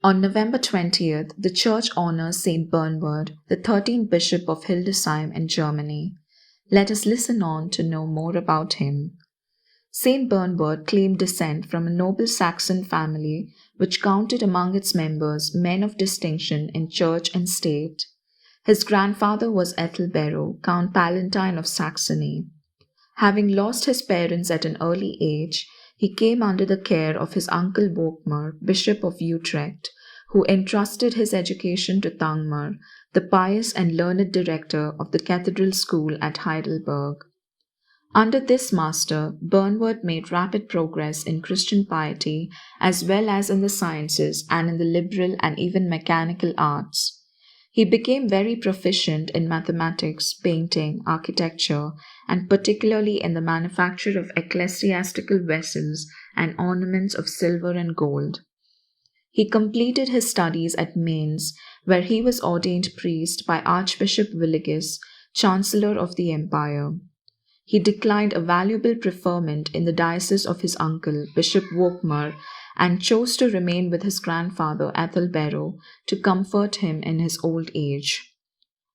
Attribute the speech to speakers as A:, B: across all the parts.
A: On November 20th, the Church honors Saint Bernard, the 13th Bishop of Hildesheim in Germany. Let us listen on to know more about him. Saint Bernard claimed descent from a noble Saxon family which counted among its members men of distinction in church and state. His grandfather was Ethelbero, Count Palatine of Saxony. Having lost his parents at an early age, he came under the care of his uncle Wolfmar, Bishop of Utrecht, who entrusted his education to Thangmar, the pious and learned director of the cathedral school at Heidelberg. Under this master, Bernard made rapid progress in Christian piety as well as in the sciences and in the liberal and even mechanical arts. He became very proficient in mathematics, painting, architecture, and particularly in the manufacture of ecclesiastical vessels and ornaments of silver and gold. He completed his studies at Mainz, where he was ordained priest by Archbishop Willigis, Chancellor of the Empire. He declined a valuable preferment in the diocese of his uncle, Bishop Wolfmar, and chose to remain with his grandfather Ethelbero to comfort him in his old age.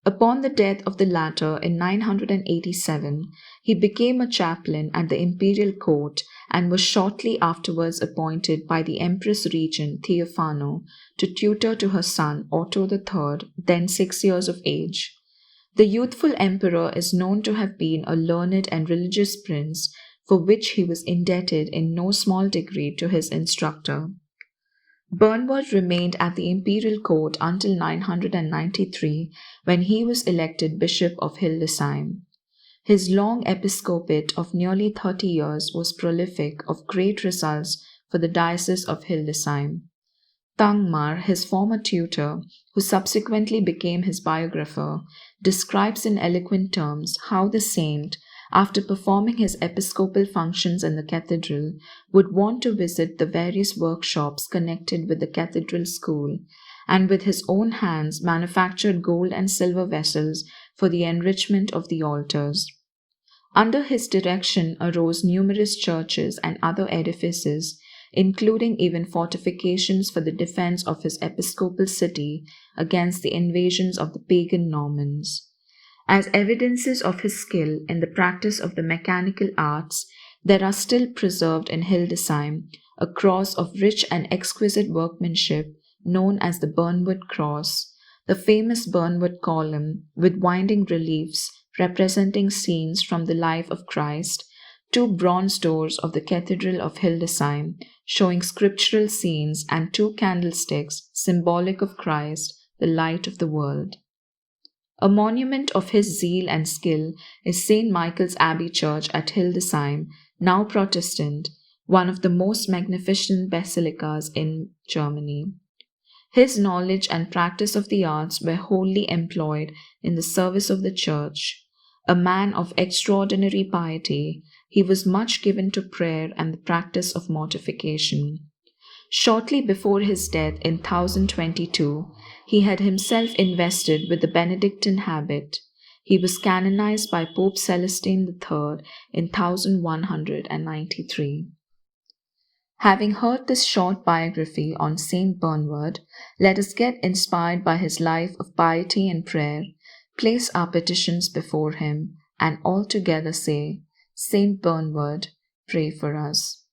A: Upon the death of the latter in 987, he became a chaplain at the imperial court and was shortly afterwards appointed by the Empress Regent Theophano to tutor to her son Otto III, then 6 years of age. The youthful emperor is known to have been a learned and religious prince, for which he was indebted in no small degree to his instructor. Bernard remained at the imperial court until 993, when he was elected Bishop of Hildesheim. His long episcopate of nearly 30 years was prolific of great results for the diocese of Hildesheim. Thangmar, his former tutor, who subsequently became his biographer, describes in eloquent terms how the saint, after performing his episcopal functions in the cathedral, would want to visit the various workshops connected with the cathedral school, and with his own hands manufactured gold and silver vessels for the enrichment of the altars. Under his direction arose numerous churches and other edifices, including even fortifications for the defense of his episcopal city against the invasions of the pagan Normans. As evidences of his skill in the practice of the mechanical arts, there are still preserved in Hildesheim a cross of rich and exquisite workmanship known as the Bernard Cross, the famous Bernard column with winding reliefs representing scenes from the life of Christ, 2 bronze doors of the Cathedral of Hildesheim showing scriptural scenes, and 2 candlesticks symbolic of Christ, the light of the world. A monument of his zeal and skill is St. Michael's Abbey Church at Hildesheim, now Protestant, one of the most magnificent basilicas in Germany. His knowledge and practice of the arts were wholly employed in the service of the Church. A man of extraordinary piety, he was much given to prayer and the practice of mortification. Shortly before his death in 1022, he had himself invested with the Benedictine habit. He was canonized by Pope Celestine III in 1193. Having heard this short biography on Saint Bernard, let us get inspired by his life of piety and prayer, place our petitions before him, and all together say, Saint Bernard, pray for us.